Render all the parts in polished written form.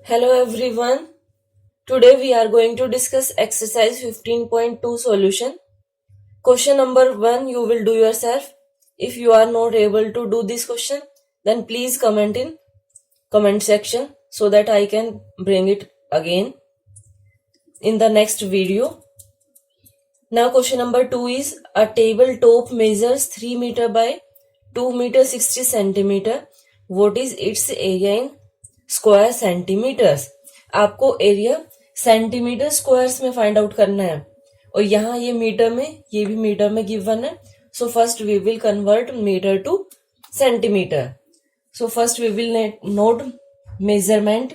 Hello everyone. Today we are going to discuss exercise 15.2 solution. Question number 1 you will do yourself. If you are not able to do this question, then please comment in comment section so that I can bring it again in the next video. Now question number 2 is a tabletop measures 3 meter by 2 meter 60 centimeter. What is its area in square centimetres? आपको area centimetre squares में find out करना है और यहाँ ये metre में, ये भी मीटर में गिवन है. So first we will convert metre to centimetre. So first we will note measurement.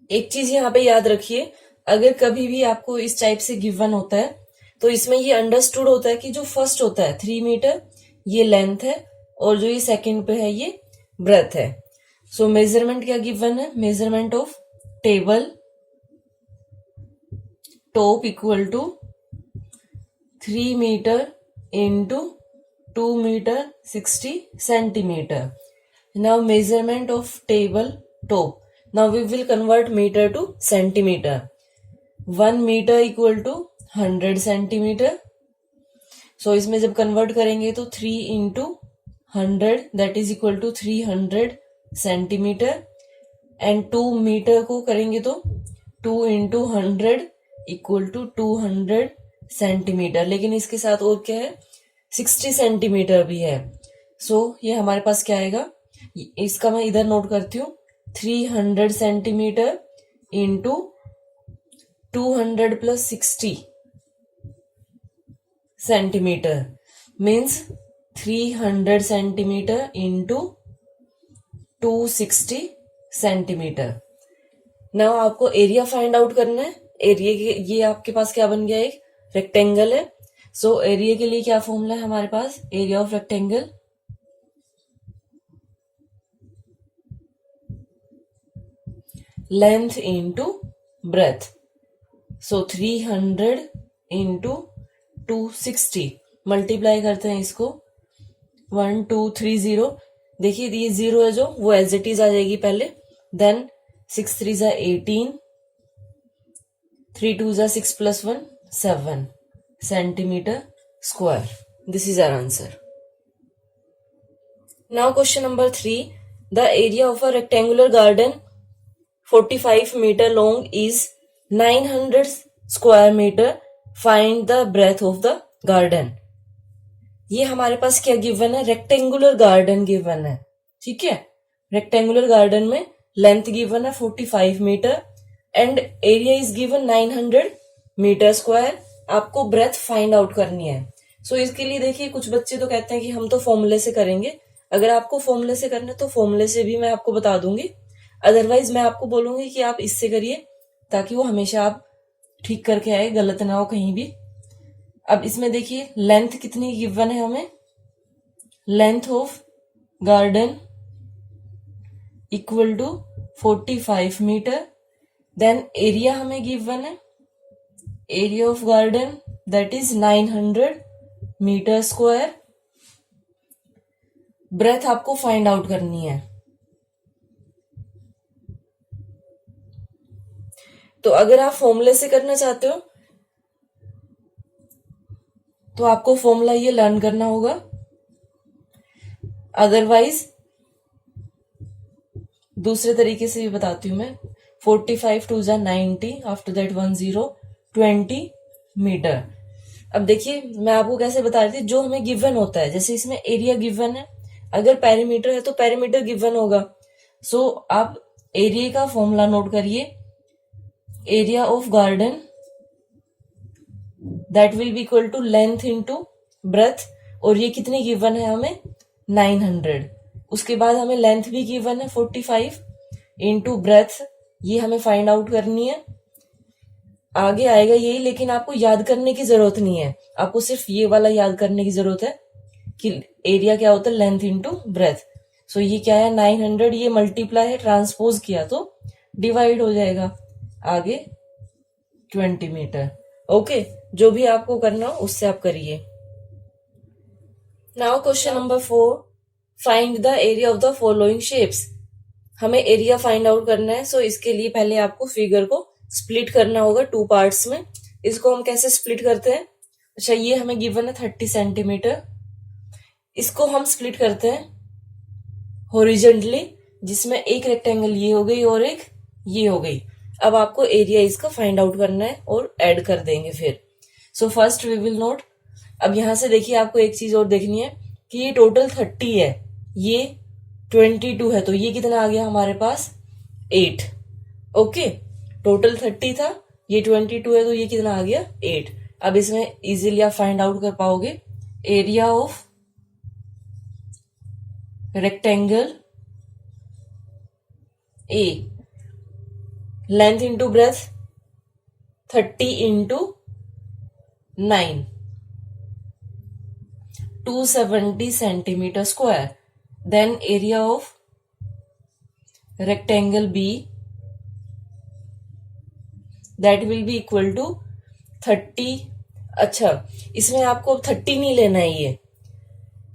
एक चीज यहाँ पे याद रखिए, अगर कभी भी आपको इस टाइप से गिवन होता है तो इसमें ये अंडरस्टूड होता है कि जो फर्स्ट होता है 3 मीटर ये लेंथ है और जो ये सेकंड पे है ये ब्रेथ है. सो मेजरमेंट क्या गिवन है? Measurement of table top equal to 3 metre into 2 metre 60 centimetre. Now measurement of table top. Now we will convert metre to centimetre. 1 metre equal to 100 centimetre. So इसमें जब convert करेंगे तो 3 into 100 that is equal to 300 centimetre. And 2 metre को करेंगे तो 2 into 100 equal to 200 centimetre. लेकिन इसके साथ और क्या है? 60 सेंटीमीटर भी है. सो ये हमारे पास क्या आएगा? इसका मैं इधर नोट करती हूँ. 300 centimetre into 200 plus 60 centimetre means 300 centimetre into 260 centimetre. Now आपको एरिया फाइंड आउट करना है. एरिया ये आपके पास क्या बन गया? एक रेक्टेंगल है. सो एरिया के लिए क्या फॉर्मूला है हमारे पास? Area of rectangle length into breadth. So 300 into 260 multiply करते हैं इसको. 1 2 3 0. देखिए ये 0 है जो वो एज इट इज आ जाएगी पहले. देन 6 3 जा 18, 3 2 जा 6 plus 1 7 centimetre square. This is our answer. Now question number 3. The area of a rectangular garden 45 metre long is 900 square metre. Find the breadth of the garden. ये हमारे पास क्या given है? Rectangular garden given है. ठीक है, rectangular garden में length given है 45 metre and area is given 900 metre square. आपको ब्रेथ फाइंड आउट करनी है. सो इसके लिए देखिए कुछ बच्चे तो कहते हैं कि हम तो फॉर्मूले से करेंगे. अगर आपको फॉर्मूले से करना है तो फॉर्मूले से भी मैं आपको बता दूंगी. अदरवाइज मैं आपको बोलूंगी कि आप इससे करिए ताकि वो हमेशा आप ठीक करके आए, गलत ना हो कहीं भी. अब इसमें देखिए लेंथ कितनी गिवन है हमें? Length of garden equal to 45 metre. Then area हमें गिवन है. Area of garden that is 900 metre square. Breadth आपको फाइंड आउट करनी है. तो अगर आप फॉर्मूले से करना चाहते हो तो आपको फॉर्मूला ये लर्न करना होगा. अदरवाइज दूसरे तरीके से भी बताती हूं मैं. 45 2 जा 90 आफ्टर दैट 10 20 मीटर. अब देखिए मैं आपको कैसे बता रही थी. जो हमें गिवन होता है, जैसे इसमें एरिया गिवन है, अगर पेरीमीटर है तो पेरीमीटर गिवन होगा. सो आप एरिया का फॉर्मूला नोट करिए. Area of garden that will be equal to length into breadth. और ये कितनी गिवन है हमें? 900. उसके बाद हमें लेंथ भी गिवन है 45 इंटू ब्रेथ. ये हमें फाइंड आउट करनी है. आगे आएगा यही, लेकिन आपको याद करने की जरूरत नहीं है. आपको सिर्फ ये वाला याद करने की जरूरत है कि एरिया क्या होता है? Length into breadth. सो ये क्या है? 900. ये मल्टीप्लाई है, ट्रांसपोज किया तो डिवाइड हो जाएगा. आगे 20 मीटर. ओके, जो भी आपको करना हो उससे आप करिए. Now question number 4, find the area of the following shapes. हमें एरिया फाइंड आउट करना है। सो इसके लिए पहले आपको फिगर को स्प्लिट करना होगा 2 पार्ट्स में। इसको हम कैसे स्प्लिट करते हैं? अच्छा, ये हमें गिवन है 30 सेंटीमीटर। इसको हम स्प्लिट करते हैं हॉरिजेंटली, जिसमें एक रेक्टेंगल ये हो गई और एक ये हो गई। अब आपको एरिया इसका फाइंड आउट करना है और ऐड कर देंगे फिर। So first we will note. अब यहां से देखिए, आपको एक चीज और देखनी है कि ये टोटल 30 है, ये 22 है, तो ये कितना आ गया हमारे पास? 8। ओके, टोटल 30 था, ये 22 है, तो ये कितना आ गया? 8। अब इसमें इजीली आप फाइंड आउट कर पाओगे area of rectangle A, length into breadth 30 into 9, 270 centimetre square. Then area of rectangle B, that will be equal to 30। अच्छा, इसमें आपको 30 नहीं लेना है ये,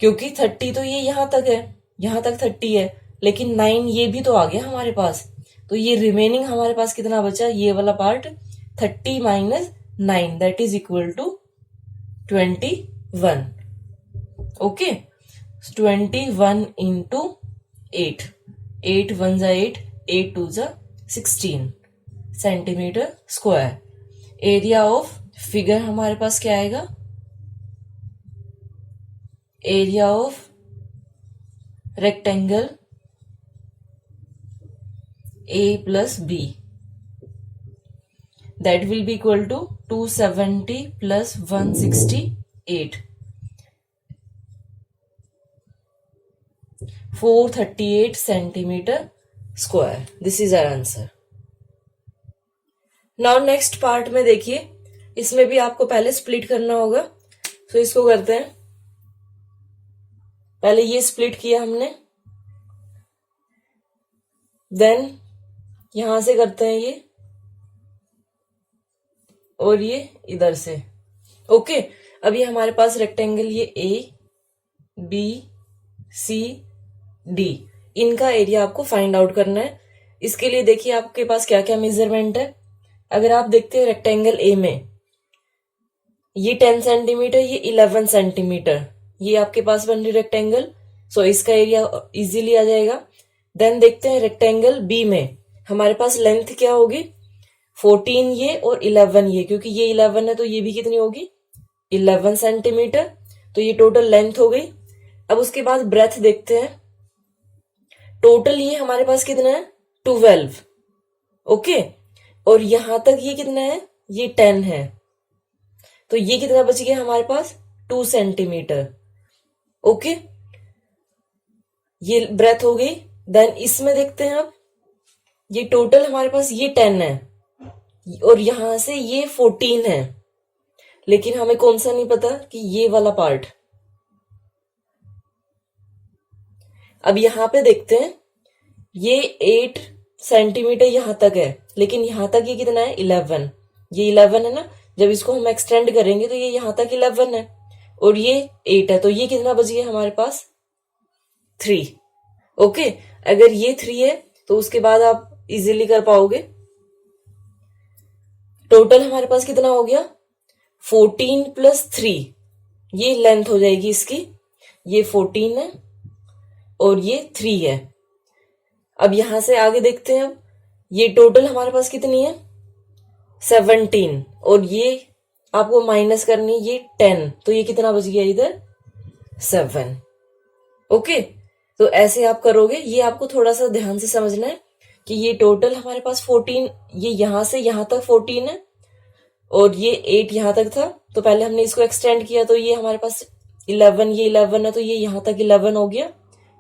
क्योंकि 30 तो ये यहां तक है, यहां तक 30 है, लेकिन 9 ये भी तो आ गया हमारे पास। तो ये रिमेनिंग हमारे पास कितना बचा? ये वाला part 30 minus 9, that is equal to 21। Okay, 21 into 8, 8 1 जा 8, 8 2 जा 16 centimetre square. Area of figure हमारे पास क्या आएगा? Area of rectangle A plus B, that will be equal to 270 plus 168, 438 centimeter square. This is our answer. Now next part में देखिए, इसमें भी आपको पहले स्प्लिट करना होगा। तो इसको करते हैं, पहले ये स्प्लिट किया हमने, देन यहां से करते हैं ये, और ये इधर से। ओके, अब ये हमारे पास रेक्टेंगल, ये ए बी सी डी, इनका एरिया आपको फाइंड आउट करना है। इसके लिए देखिए आपके पास क्या क्या मेजरमेंट है। अगर आप देखते हैं रेक्टेंगल ए में, ये 10 सेंटीमीटर, ये 11 सेंटीमीटर, ये आपके पास बन रही रेक्टेंगल। सो इसका एरिया इजीली आ जाएगा। देन देखते हैं रेक्टेंगल बी में, हमारे पास लेंथ क्या होगी? 14 ये और 11 ये, क्योंकि ये 11 है तो ये भी कितनी होगी? 11 सेंटीमीटर। तो ये टोटल लेंथ हो गई। अब उसके बाद ब्रेथ देखते हैं, टोटल ये हमारे पास कितना है? 12। ओके, और यहां तक ये कितना है? ये 10 है, तो ये कितना बच गया हमारे पास? 2 सेंटीमीटर। ओके, ये ब्रेथ हो गई। देन इसमें देखते हैं, अब ये टोटल हमारे पास ये 10 है, और यहां से ये 14 है, लेकिन हमें कौन सा नहीं पता कि ये वाला पार्ट। अब यहां पे देखते हैं, ये 8 सेंटीमीटर यहां तक है, लेकिन यहां तक ये कितना है? 11। ये 11 है ना, जब इसको हम एक्सटेंड करेंगे तो ये यहां तक 11 है, और ये 8 है, तो ये कितना बच गया हमारे पास? 3। ओके, अगर ये 3 है तो उसके बाद आप इजीली कर पाओगे। टोटल हमारे पास कितना हो गया? 14 प्लस 3, ये लेंथ हो जाएगी इसकी। ये 14 है और ये 3 है। अब यहां से आगे देखते हैं, अब ये टोटल हमारे पास कितनी है? 17, और ये आपको माइनस करनी, ये 10, तो ये कितना बच गया इधर? 7। ओके, तो ऐसे आप करोगे। ये आपको थोड़ा सा ध्यान से समझना है कि ये टोटल हमारे पास 14, ये यहां से यहां तक 14 है, और ये 8 यहां तक था, तो पहले हमने इसको एक्सटेंड किया, तो ये हमारे पास 11, ये 11 है, तो ये यहां तक 11 हो गया।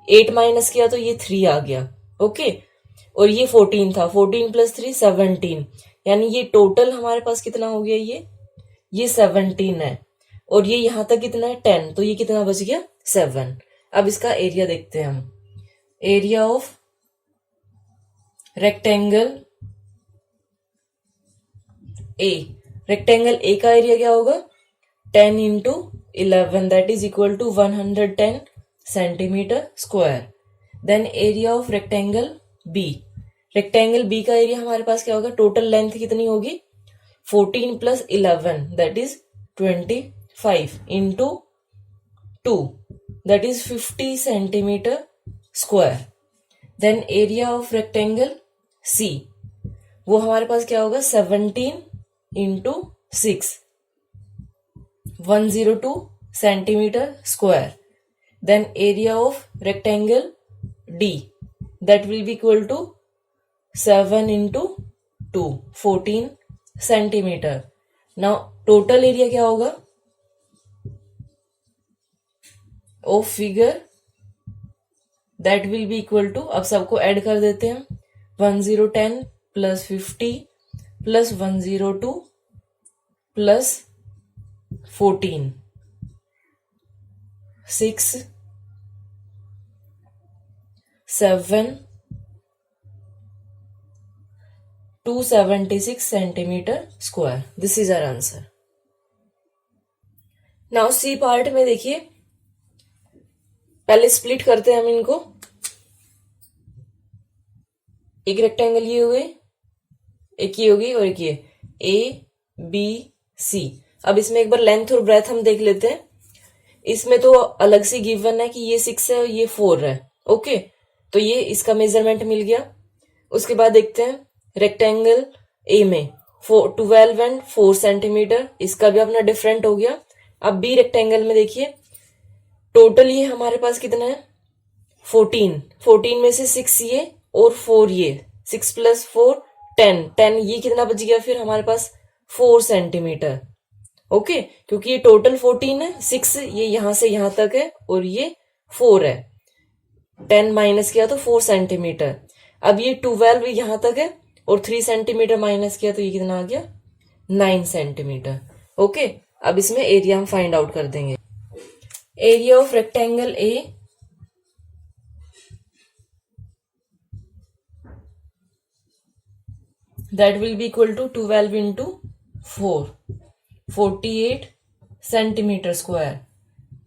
8 माइनस किया तो ये 3 आ गया। ओके, और ये 14 था, 14 प्लस 3 17, यानी ये टोटल हमारे पास कितना हो गया? ये 17 है, और ये यहां तक कितना है? 10, तो ये कितना बच गया? 7। अब इसका एरिया देखते हैं हम। Area of rectangle A, rectangle ए का एरिया क्या होगा? 10 into 11 that is equal to 110 centimeter square. Then area of rectangle B. Rectangle B का एरिया हमारे पास क्या होगा, टोटल लेंथ कितनी होगी 14 plus 11 that is 25 into 2 that is 50 centimetre square. Then area of rectangle C, वो हमारे पास क्या होगा 17 into 6 102 centimetre square. Then area of rectangle D that will be equal to 7 into 2 14 centimetre. Now total area क्या होगा of figure that will be equal to, अब सबको add कर देते हैं 1010 plus 50 plus 102 plus 14 6 7 276 centimetre square. This is our answer. Now C part में देखिए, पहले स्प्लिट करते हैं हम इनको. एक रेक्टेंगल ये हो गई, एक ये होगी और एक ये ए बी सी. अब इसमें एक बार लेंथ और ब्रेथ हम देख लेते हैं. इसमें तो अलग से गिवन है कि ये 6 है और ये 4 है. ओके, तो ये इसका मेजरमेंट मिल गया. उसके बाद देखते हैं रेक्टेंगल ए में 12 एंड 4 सेंटीमीटर, इसका भी अपना डिफरेंट हो गया. अब बी रेक्टेंगल में देखिए टोटल ये हमारे पास कितना है 14 में से 6 ये और 4 ये 6 प्लस 4 10 ये कितना बच गया फिर हमारे पास 4 सेंटीमीटर. ओके, क्योंकि ये टोटल 14 है, 6 ये यहां से यहां तक है और ये 4 है. 10 माइनस किया तो 4 सेंटीमीटर. अब ये 12 यहां तक है और 3 सेंटीमीटर माइनस किया तो ये कितना आ गया 9 सेंटीमीटर. ओके, अब इसमें एरिया हम फाइंड आउट कर देंगे. Area of rectangle A that will be equal to 12 into 4 48 centimetre square.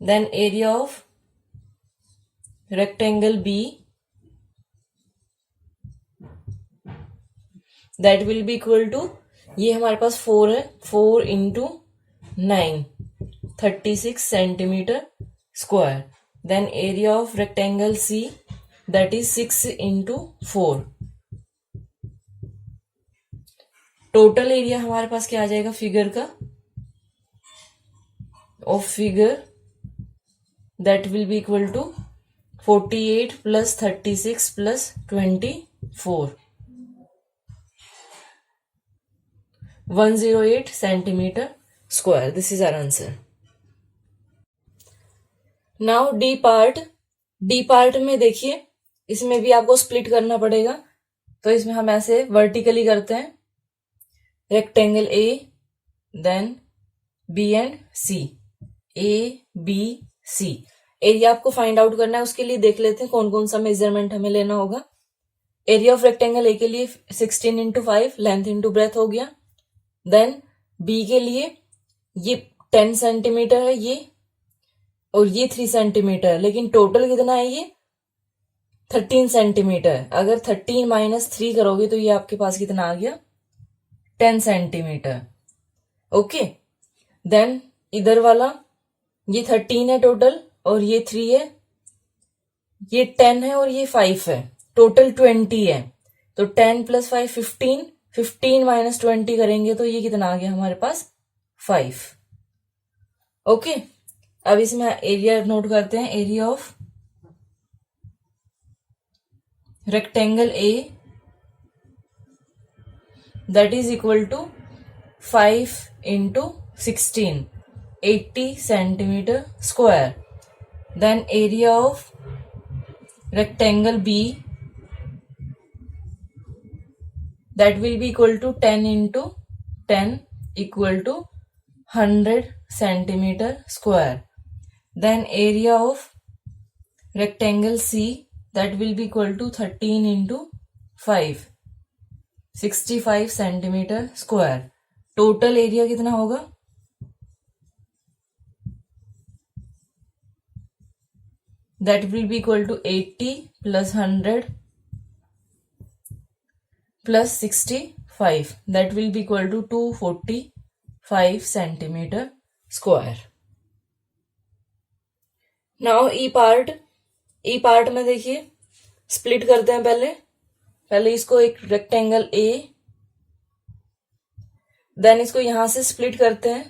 Then area of rectangle B that will be equal to, ये हमारे पास 4 है, 4 into 9 36 centimetre square. Then area of rectangle C that is 6 into 4. Total area हमारे पास क्या आ जाएगा figure का of figure that will be equal to 48 plus 36 plus 24 108 centimetre square. This is our answer. Now D part में देखिए, इसमें भी आपको स्प्लिट करना पड़ेगा. तो इसमें हम ऐसे वर्टिकली करते हैं rectangle A then B and C. A B C area आपको फाइंड आउट करना है. उसके लिए देख लेते हैं कौन कौन सा मेजरमेंट हमें लेना होगा. एरिया ऑफ रेक्टेंगल ए के लिए 16 इंटू 5 लेंथ इंटू ब्रेथ हो गया. देन बी के लिए ये 10 सेंटीमीटर है ये और ये 3 सेंटीमीटर, लेकिन टोटल कितना है ये 13 सेंटीमीटर. अगर 13 माइनस 3 करोगे तो ये आपके पास कितना आ गया 10 सेंटीमीटर. ओके, देन इधर वाला ये 13 है टोटल और ये 3 है, ये 10 है और ये 5 है, टोटल 20 है. तो 10 प्लस 5 15 माइनस 20 करेंगे तो ये कितना आ गया हमारे पास 5. ओके, अब इसमें एरिया नोट करते हैं. Area of rectangle A that is equal to 5 into 16 80 centimetre square. Then area of rectangle B that will be equal to 10 into 10 equal to 100 centimeter square. Then area of rectangle C that will be equal to 13 into 5 65 centimeter square. Total area कितना होगा that will be equal to 80 plus 100 plus 65, that will be equal to 245 centimeter square. Now E part में देखिए split करते हैं। पहले इसको एक rectangle A, then इसको यहां से स्प्लिट करते हैं,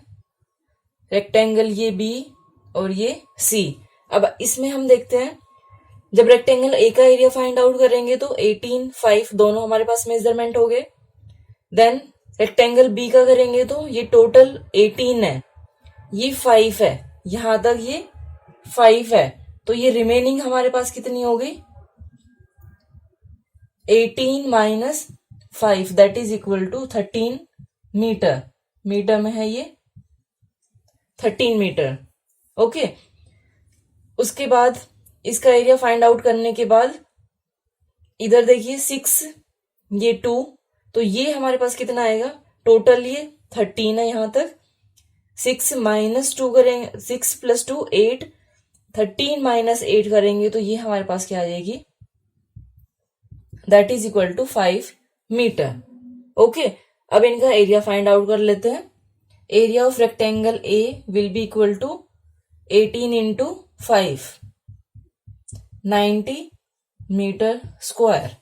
रेक्टेंगल ये बी और ये सी। अब इसमें हम देखते हैं, जब रेक्टेंगल ए का एरिया फाइंड आउट करेंगे तो 18, 5 दोनों हमारे पास मेजरमेंट हो गए। देन रेक्टेंगल बी का करेंगे तो ये टोटल 18 है, ये 5 है, यहां तक ये 5 है, तो ये रिमेनिंग हमारे पास कितनी हो गई 18 minus 5, that is equal to 13 metre. Metre में है ये 13 मीटर। ओके, उसके बाद इसका एरिया फाइंड आउट करने के बाद इधर देखिए 6, ये 2, तो ये हमारे पास कितना आएगा, टोटल ये 13 है यहां तक। 6 माइनस 2 करेंगे, 6 प्लस 2 8, 13 माइनस 8 करेंगे तो ये हमारे पास क्या आ जाएगी, that is equal to 5 metre. Okay, अब इनका एरिया फाइंड आउट कर लेते हैं। Area of rectangle A will be equal to 18 into 5, 90 metre square,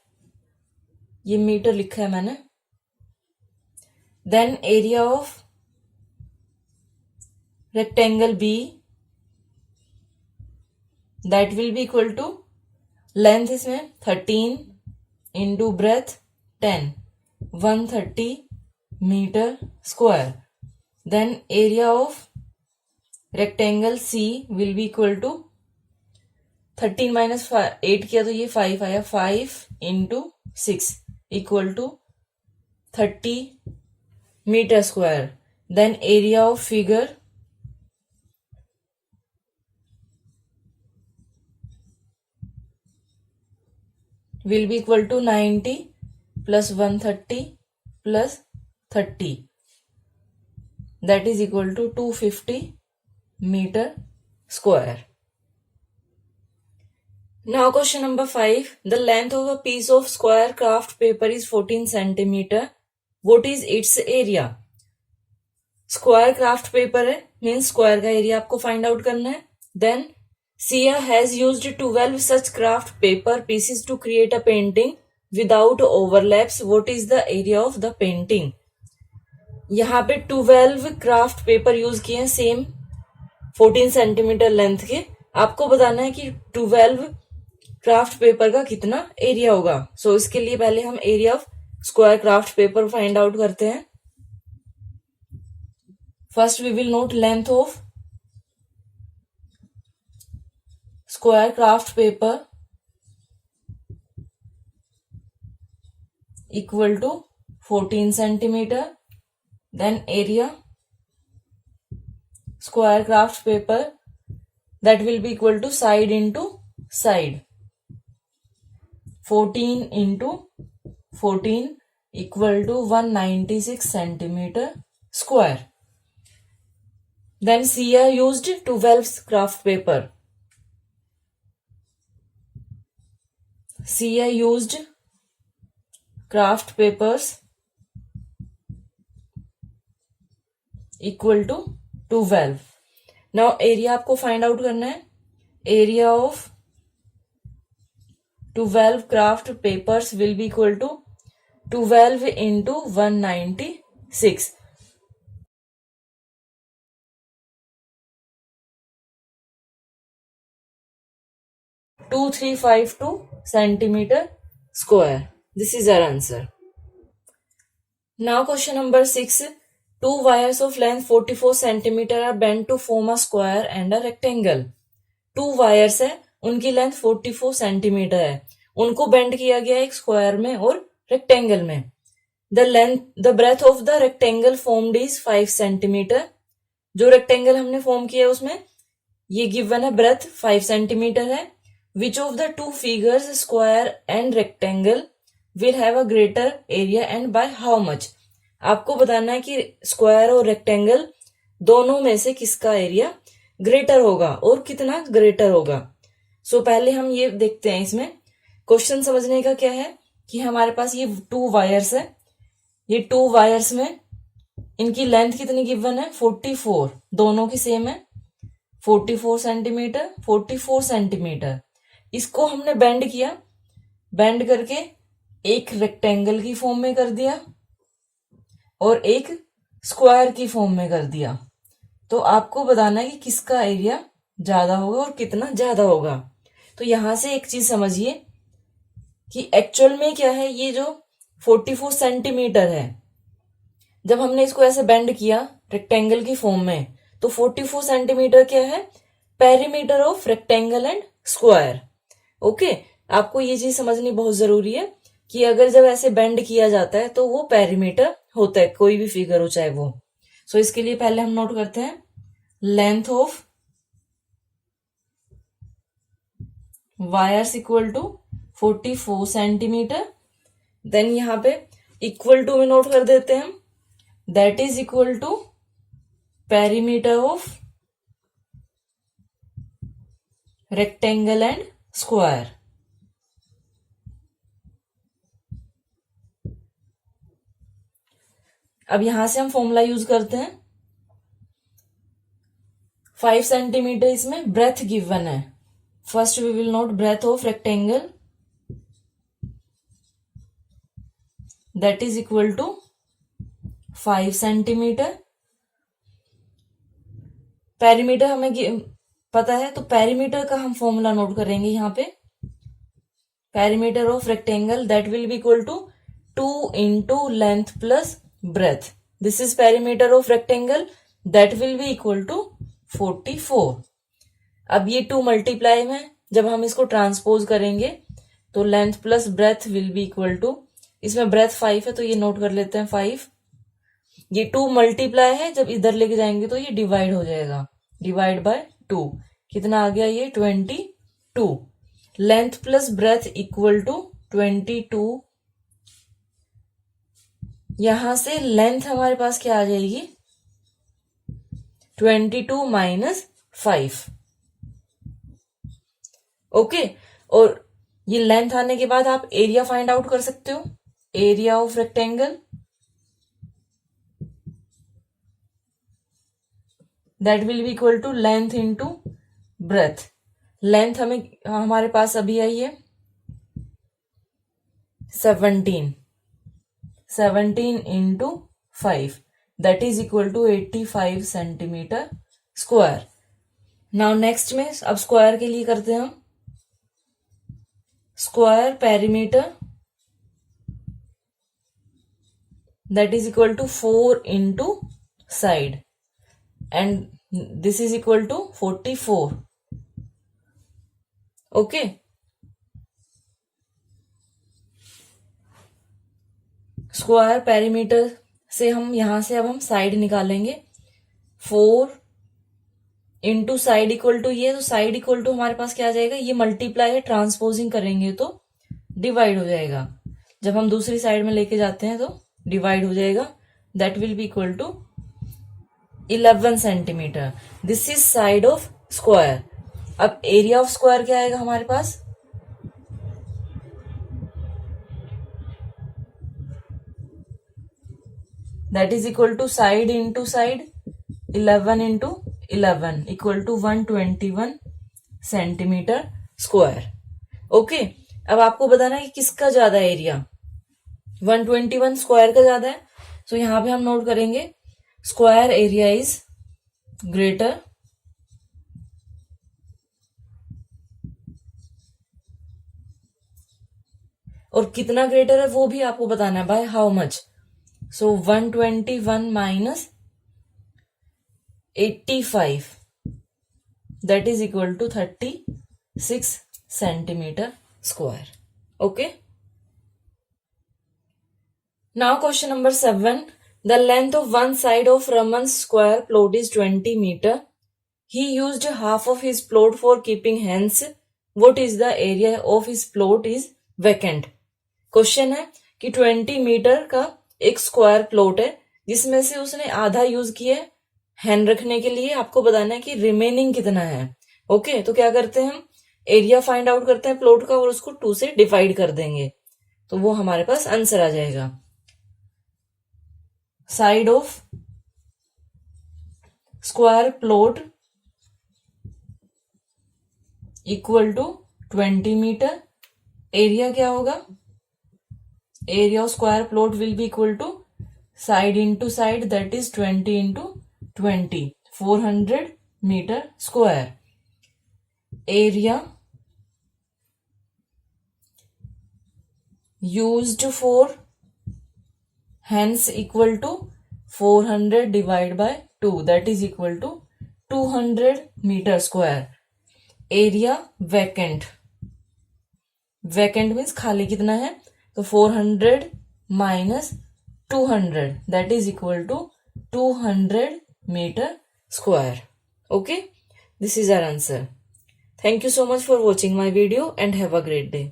ये मीटर लिखा है मैंने। Then area of rectangle B, that will be equal to, length इसमें 13 into breadth 10, 130 metre square. Then area of rectangle C will be equal to 13 minus 8 किया तो ये 5 आया, 5 into 6 equal to 30 metre square. Then area of figure will be equal to 90 plus 130 plus 30, that is equal to 250 meter square. Now question number 5. The length of a piece of square craft paper is 14 centimeter. What is its area? Square craft paper है, means square का area आपको find out करना है। Then Sia has used 12 such craft paper pieces to create a painting without overlaps. What is the area of the painting? यहाँ पे 12 craft paper use किए हैं, same 14 centimetre length के। आपको बताना है कि 12 क्राफ्ट पेपर का कितना एरिया होगा। सो इसके लिए पहले हम area of square craft paper find out करते हैं। First we will note length of square craft paper equal to 14 centimeter. Then area square craft paper, that will be equal to side into side, 14 into 14 equal to 196 centimeter square. Then Sia used 12 craft paper. Sia used craft papers equal to 12. Now area आपको find out करना है। Area of 12 craft papers will be equal to 12 into 196. 2352 centimeter square. This is our answer. Now question number 6. Two wires of length 44 centimeter are bent to form a square and a rectangle. Two wires है, उनकी length 44 centimetre है, उनको bend किया गया एक square में और rectangle में। The breadth of the rectangle formed is 5 centimetre. जो रेक्टेंगल हमने फॉर्म किया उसमें ये गिवन है ब्रेथ 5 सेंटीमीटर है। Which of the two figures, square and rectangle, will have a greater area and by how much? आपको बताना है कि स्क्वायर और रेक्टेंगल दोनों में से किसका एरिया ग्रेटर होगा और कितना ग्रेटर होगा। सो पहले हम ये देखते हैं, इसमें क्वेश्चन समझने का क्या है कि हमारे पास ये 2 वायर्स है, ये 2 वायर्स में इनकी लेंथ कितनी गिवन है, 44, दोनों की सेम है 44 सेंटीमीटर, 44 सेंटीमीटर। इसको हमने बेंड किया, बेंड करके एक रेक्टेंगल की फॉर्म में कर दिया और एक स्क्वायर की फॉर्म में कर दिया। तो आपको बताना है कि किसका एरिया ज्यादा होगा और कितना ज्यादा होगा। तो यहां से एक चीज समझिए कि एक्चुअल में क्या है, ये जो 44 सेंटीमीटर है, जब हमने इसको ऐसे बेंड किया रेक्टेंगल की फॉर्म में, तो 44 सेंटीमीटर क्या है, perimeter of rectangle and square. Okay, आपको ये चीज समझनी बहुत जरूरी है कि अगर जब ऐसे बेंड किया जाता है तो वो पेरीमीटर होता है, कोई भी फिगर हो चाहे वो। सो इसके लिए पहले हम नोट करते हैं length of wires equal to 44 centimetre. Then यहां पे इक्वल टू में नोट कर देते हैं, that is equal to perimeter of rectangle and square. अब यहां से हम फॉर्मूला यूज करते हैं, 5 सेंटीमीटर इसमें ब्रेथ गिवन है। First we will note breadth of rectangle, that is equal to 5 centimetre. Perimeter हमें पता है, तो पेरीमीटर का हम फॉर्मूला नोट करेंगे यहां पे, perimeter of rectangle that will be equal to 2 into length plus breadth. This is perimeter of rectangle that will be equal to 44। अब ये 2 मल्टीप्लाई में जब हम इसको ट्रांसपोज करेंगे तो length plus breadth will be equal to, इसमें breadth 5 है तो ये नोट कर लेते हैं 5। ये 2 मल्टीप्लाई है, जब इधर लेके जाएंगे तो ये डिवाइड हो जाएगा, डिवाइड बाय 2, कितना आ गया ये 22। Length plus breadth equal to 22। यहां से लेंथ हमारे पास क्या आ जाएगी, 22 माइनस 5। ओके, और ये लेंथ आने के बाद आप एरिया फाइंड आउट कर सकते हो, area of rectangle that will be equal to length into breadth. Length हमारे पास अभी आई है 17 into 5 that is equal to 85 centimetre square. Now next में अब स्क्वायर के लिए करते हैं हम, square perimeter that is equal to 4 into side and this is equal to 44. Okay, square perimeter से हम यहां से अब हम साइड निकालेंगे, 4 इंटू साइड इक्वल टू ये, तो साइड इक्वल टू हमारे पास क्या आ जाएगा, ये मल्टीप्लाई है, ट्रांसपोजिंग करेंगे तो डिवाइड हो जाएगा, जब हम दूसरी साइड में लेके जाते हैं तो डिवाइड हो जाएगा, that will be equal to 11 centimetre. This is side of square. अब एरिया ऑफ स्क्वायर क्या आएगा हमारे पास, that is equal to side into side, 11 into 11 equal to 121 centimetre square. Okay, अब आपको बताना है कि किसका ज्यादा एरिया, 121 स्क्वायर का ज्यादा है। सो यहां पे हम नोट करेंगे स्क्वायर एरिया इज ग्रेटर और कितना ग्रेटर है वो भी आपको बताना है, by how much. So 121 minus 85 that is equal to 36 centimetre square. Okay, now question number 7, the length of one side of Raman's square plot is 20 meter. He used half of his plot for keeping hens. What is the area of his plot is vacant? Question है कि 20 metre का एक square plot है जिसमें से उसने आधा use किया है हैन रखने के लिए। आपको बताना है कि रिमेनिंग कितना है। ओके, तो क्या करते हैं हम, एरिया फाइंड आउट करते हैं प्लॉट का और उसको 2 से डिवाइड कर देंगे, तो वो हमारे पास आंसर आ जाएगा। Side of square plot equal to 20 metre. Area क्या होगा? Area of square plot will be equal to side into side, that is 20 into 20, 400 metre square. Area used for, hence equal to 400 divided by 2, that is equal to 200 meter square. Area vacant, vacant means खाली कितना है, तो 400 minus 200, that is equal to 200 meter square. Okay, this is our answer. Thank you so much for watching my video and have a great day.